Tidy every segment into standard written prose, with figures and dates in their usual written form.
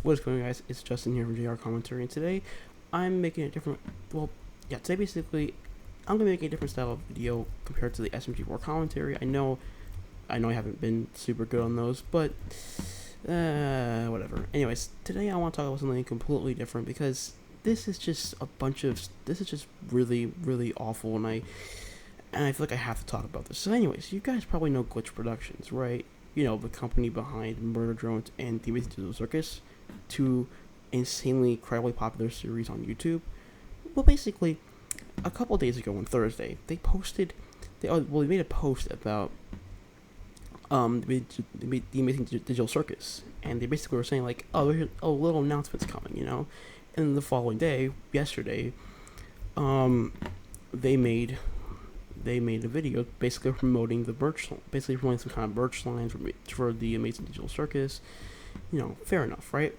What's going on, guys? It's Justin here from JR Commentary, and today I'm making a different. Today basically I'm gonna make a different style of video compared to the SMG4 commentary. I know I haven't been super good on those, but whatever. Anyways, today I want to talk about something completely different because this is just really, really awful, and I feel like I have to talk about this. So, anyways, you guys probably know Glitch Productions, right? You know, the company behind Murder Drones and The Amazing Digital Circus, two insanely, incredibly popular series on YouTube. Well, basically, a couple days ago on Thursday, they made a post about the Amazing Digital Circus, and they basically were saying like, oh, there's a little announcement's coming, you know. And the following day, yesterday, they made a video basically promoting the merch, basically promoting some kind of merch lines for the Amazing Digital Circus. You know, fair enough, right?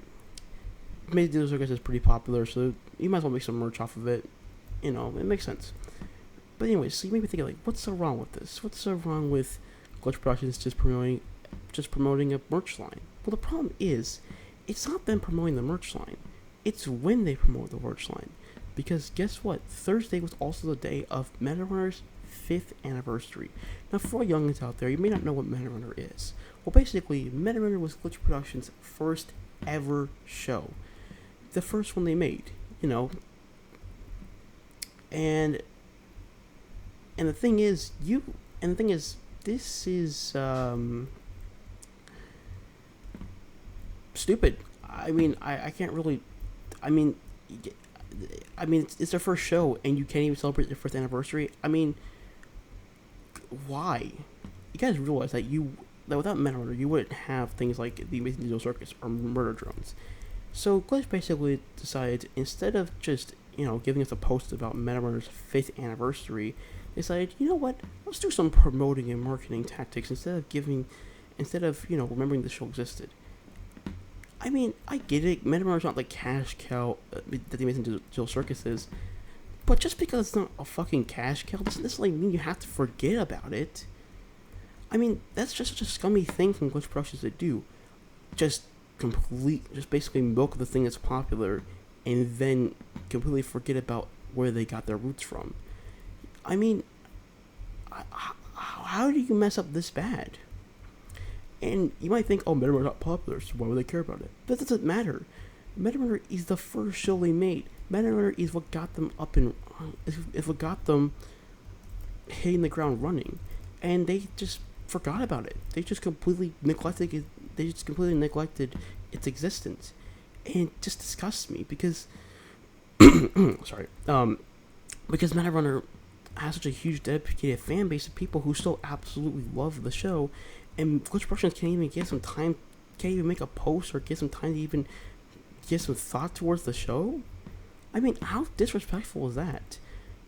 Amazing Digital Circus is pretty popular, so you might as well make some merch off of it. You know, it makes sense. But anyways, so you may be thinking like, what's so wrong with this? What's so wrong with Glitch Productions just promoting a merch line? Well, the problem is, it's not them promoting the merch line. It's when they promote the merch line. Because guess what? Thursday was also the day of Metarunner's 5th anniversary. Now, for youngins out there, you may not know what Metarunner is. Well, basically, Metarunner was Glitch Productions' first ever show. The first one they made, you know. And the thing is, this is stupid. I mean, I can't really. I mean, it's their first show, and you can't even celebrate their first anniversary. I mean, why? You guys realize that without Metarunner, you wouldn't have things like the Amazing Digital Circus or Murder Drones. So Glitch basically decided, instead of just, you know, giving us a post about Metarunner's 5th anniversary, they decided, you know what, let's do some promoting and marketing tactics instead of, you know, remembering the show existed. I mean, I get it, Metarunner's not like cash cow that the Amazing Digital Circus is, but just because it's not a fucking cash cow doesn't necessarily mean you have to forget about it. I mean, that's just such a scummy thing from Glitch Productions to do. Just basically milk the thing that's popular and then completely forget about where they got their roots from. I mean, how do you mess up this bad? And you might think, oh, Metarunner's not popular, so why would they care about it? That doesn't matter. Metarunner is the first show they made. Metarunner is what got them is what got them hitting the ground running, and they just forgot about it. They just completely neglected it. They just completely neglected its existence, and it just disgusts me because, sorry, because Metarunner has such a huge dedicated fan base of people who still absolutely love the show, and Glitch Productions can't even make a post or get some time to even give some thought towards the show. I mean, how disrespectful is that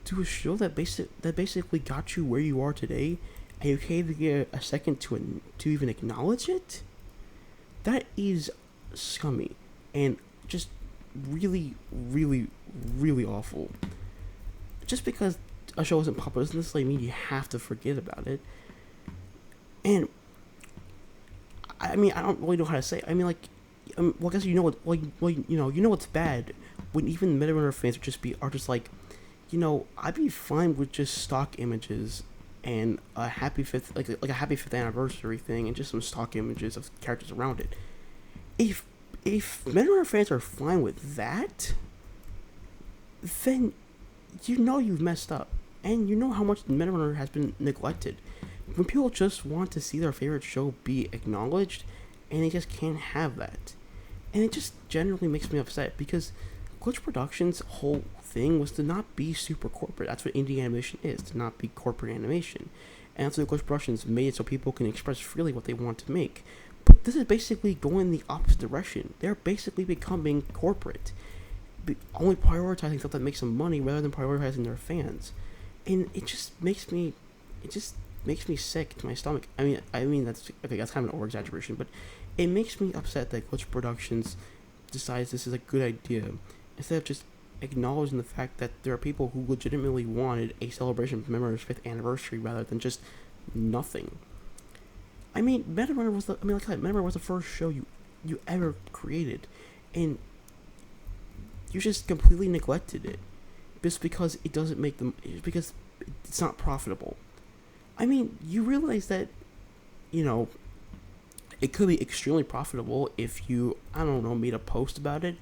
to a show that basically got you where you are today, and you can't even get a second to even acknowledge it? That is scummy and just really, really, really awful. Just because a show isn't popular doesn't necessarily mean you have to forget about it. And I mean, I don't really know how to say it. I mean, like, well, I guess you know what's bad when even Metarunner fans are just like, you know, I'd be fine with just stock images and a happy fifth anniversary thing and just some stock images of characters around it. If Metarunner fans are fine with that, then you know you've messed up, and you know how much Metarunner has been neglected. When people just want to see their favorite show be acknowledged, and they just can't have that, and it just generally makes me upset because Glitch Productions' whole thing was to not be super corporate. That's what indie animation is, to not be corporate animation. And that's what Glitch Productions made it so people can express freely what they want to make. But this is basically going the opposite direction. They're basically becoming corporate, only prioritizing stuff that makes them money rather than prioritizing their fans. And it just makes me sick to my stomach. I mean that's kind of an over-exaggeration, but it makes me upset that Glitch Productions decides this is a good idea instead of just acknowledging the fact that there are people who legitimately wanted a celebration of Metarunner's 5th anniversary rather than just nothing. I mean, Metarunner was the first show you ever created, and you just completely neglected it just because it doesn't make them, because it's not profitable. I mean, you realize that, you know, it could be extremely profitable if you, I don't know, made a post about it.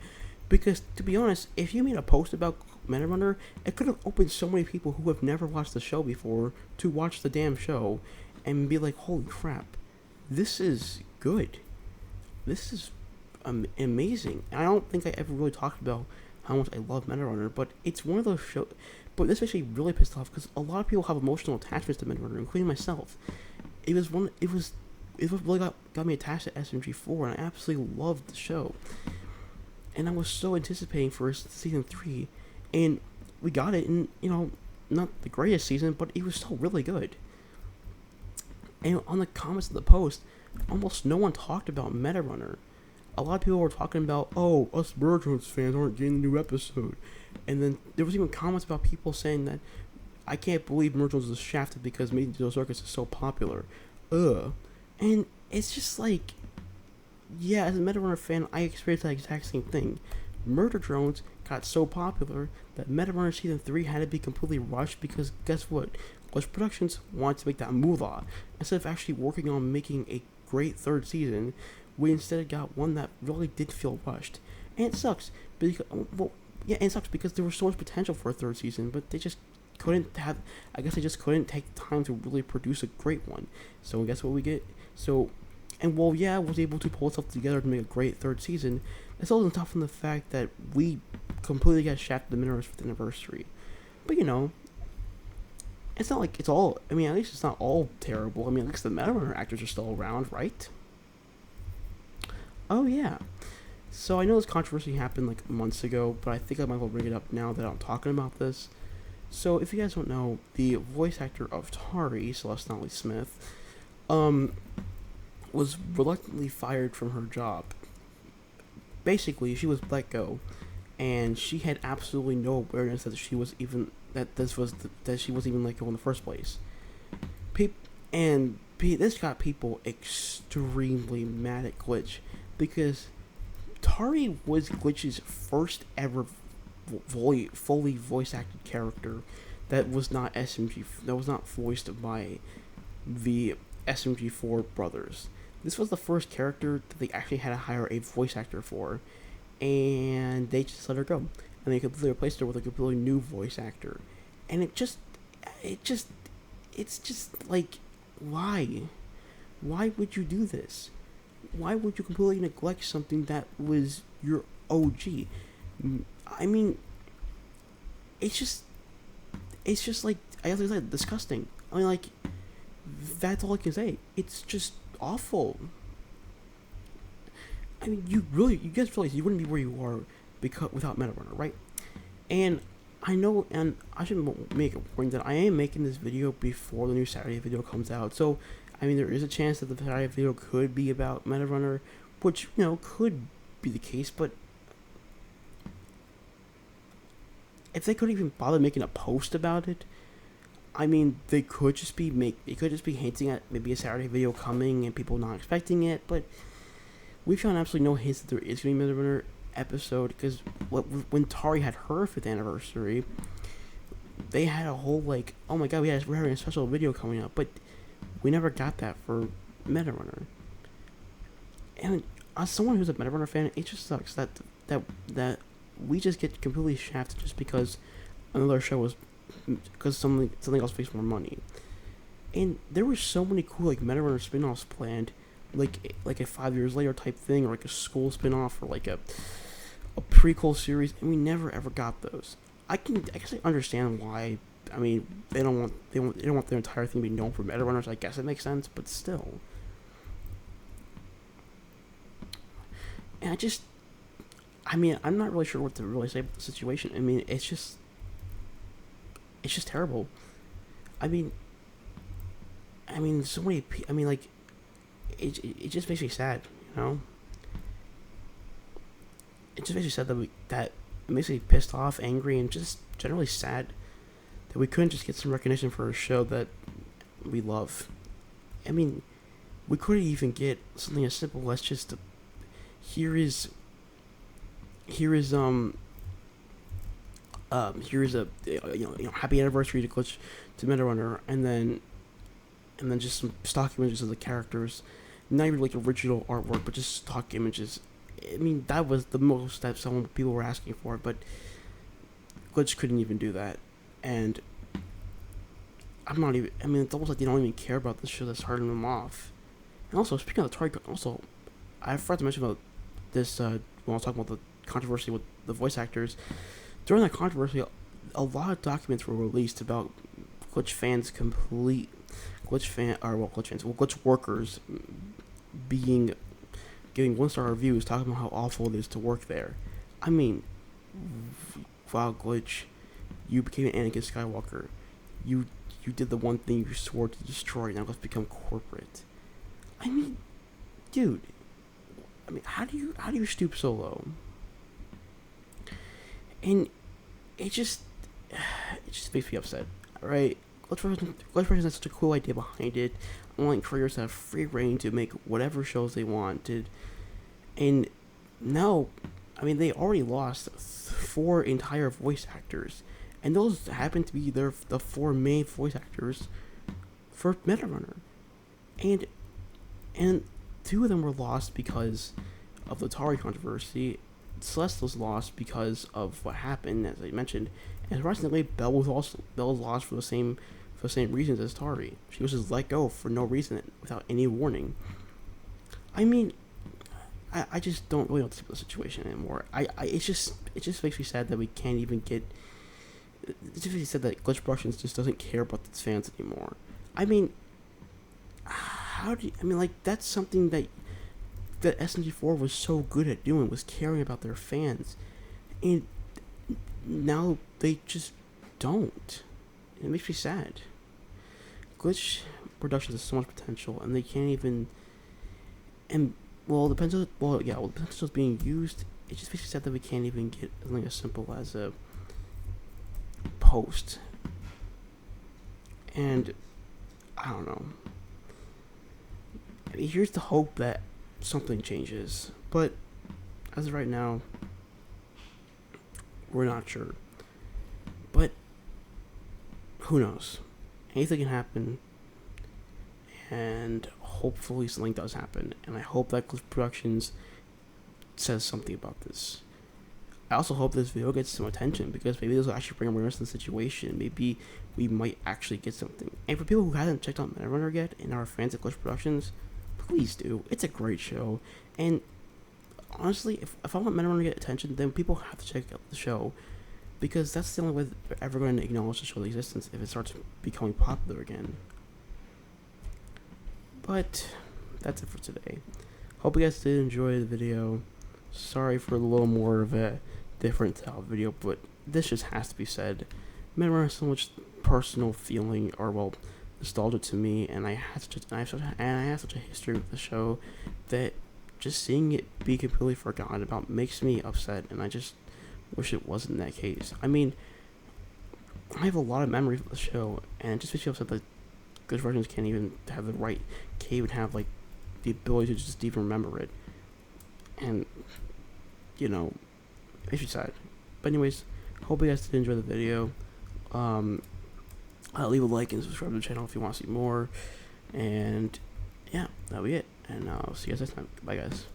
Because, to be honest, if you made a post about Metarunner, it could have opened so many people who have never watched the show before to watch the damn show and be like, holy crap, this is good. This is amazing. I don't think I ever really talked about how much I love Metarunner, but it's one of those shows. But this actually really pissed off because a lot of people have emotional attachments to Metarunner, including myself. It was one. It was what really got me attached to SMG4, and I absolutely loved the show. And I was so anticipating for season 3, and we got it, and, you know, not the greatest season, but it was still really good. And on the comments of the post, almost no one talked about Metarunner. A lot of people were talking about, oh, us Murder fans aren't getting the new episode. And then there was even comments about people saying that, I can't believe Murder is shafted because Maiden Circus is so popular. Ugh. And it's just like, yeah, as a Metarunner fan, I experienced that exact same thing. Murder Drones got so popular that Metarunner Season 3 had to be completely rushed because guess what? Clutch Productions wanted to make that moolah. Instead of actually working on making a great third season, we instead got one that really did feel rushed. And it sucks because, well, yeah, and it sucks because there was so much potential for a third season, but they just couldn't have, I guess they just couldn't take the time to really produce a great one. So guess what we get? So, and while, yeah, I was able to pull itself together to make a great third season, that still doesn't stop from the fact that we completely got shafted the Minner's 5th anniversary. But, you know, it's not like it's all, I mean, at least it's not all terrible. I mean, at least the Metarunner actors are still around, right? Oh, yeah. So I know this controversy happened like months ago, but I think I might as well bring it up now that I'm talking about this. So if you guys don't know, the voice actor of Tari, Celeste Nolly Smith, was reluctantly fired from her job. Basically, she was let go, and she had absolutely no awareness that she was even that she was even let go in the first place. This got people extremely mad at Glitch because Tari was Glitch's first ever fully voice acted character that was not voiced by the SMG4 brothers. This was the first character that they actually had to hire a voice actor for, and they just let her go, and they completely replaced her with a completely new voice actor. And it's just like, why would you do this? Why would you completely neglect something that was your OG? I mean, it's just like, I have to say, disgusting. I mean, like, that's all I can say. It's just awful. I mean, you guys realize you wouldn't be where you are without Metarunner, right? And I know, and I should make a point that I am making this video before the new Saturday video comes out. So, I mean, there is a chance that the Saturday video could be about Metarunner, which, you know, could be the case, but if they couldn't even bother making a post about it, I mean, they could just be hinting at maybe a Saturday video coming and people not expecting it, but we found absolutely no hints that there is going to be a Metarunner episode, because when Tari had her 5th anniversary, they had a whole, like, oh my god, we're having a special video coming up, but we never got that for Metarunner. And as someone who's a Metarunner fan, it just sucks that we just get completely shafted just because another show was, because something else makes more money. And there were so many cool, like, Metarunner spin-offs planned, like a 5 years later type thing, or like a school spin-off, or like a prequel series, and we never ever got those. I guess I understand why. I mean, they don't want their entire thing to be known for Metarunners. I guess it makes sense, but still. And I'm not really sure what to really say about the situation. I mean, it's just terrible. I mean, so many. I mean, like, it just makes me sad, you know. It just makes me sad that it makes me pissed off, angry, and just generally sad that we couldn't just get some recognition for a show that we love. I mean, we couldn't even get something as simple as just here is here is here's a happy anniversary to Glitch to Metarunner, and then just some stock images of the characters, not even like original artwork, but just stock images. I mean, that was the most that some people were asking for, but Glitch couldn't even do that, and I'm not even. I mean, it's almost like they don't even care about the show that's hurting them off. And also, speaking of the Atari, also, I forgot to mention about this when I was talking about the controversy with the voice actors. During that controversy, a lot of documents were released about Glitch fans Glitch workers being giving 1-star reviews, talking about how awful it is to work there. I mean, wow, Glitch, you became an Anakin Skywalker. You did the one thing you swore to destroy. Now let's become corporate. I mean, dude. I mean, how do you stoop so low? And it just makes me upset, right? Glitch has such a cool idea behind it. I want creators to have free reign to make whatever shows they wanted, and now, I mean, they already lost 4 entire voice actors, and those happen to be the 4 main voice actors for Metarunner, and 2 of them were lost because of the Atari controversy. Celeste was lost because of what happened, as I mentioned, and surprisingly, Belle was lost for the same reasons as Tari. She was just let go for no reason, without any warning. I mean, I just don't really know what to do with the situation anymore. It just makes me sad that we can't even get. It just makes me sad that Glitch Productions just doesn't care about its fans anymore. I mean, like, that's something that SMG4 was so good at doing, was caring about their fans, and now they just don't. It makes me sad. Glitch Productions has so much potential, and they can't even. And the potential is being used. It just makes me sad that we can't even get something as simple as a post. And I don't know. I mean, here's the hope that something changes, but as of right now, we're not sure. But who knows? Anything can happen, and hopefully something does happen. And I hope that Glitch Productions says something about this. I also hope this video gets some attention, because maybe this will actually bring awareness to the situation. Maybe we might actually get something. And for people who haven't checked out Metarunner yet and are fans of Glitch Productions, please do. It's a great show. And honestly, if I want Metarunner to get attention, then people have to check out the show, because that's the only way they're ever going to acknowledge the show's existence if it starts becoming popular again. But that's it for today. Hope you guys did enjoy the video. Sorry for a little more of a different style video, but this just has to be said. Metarunner has so much personal feeling, or nostalgia to me, and I have such a history with the show that just seeing it be completely forgotten about makes me upset, and I just wish it wasn't that case. I mean, I have a lot of memories of the show, and it just makes me upset that Glitch Productions can't even have like the ability to just even remember it. And it makes me sad. But anyways, hope you guys did enjoy the video. Leave a like and subscribe to the channel if you want to see more. And yeah, that'll be it. And I'll see you guys next time. Bye, guys.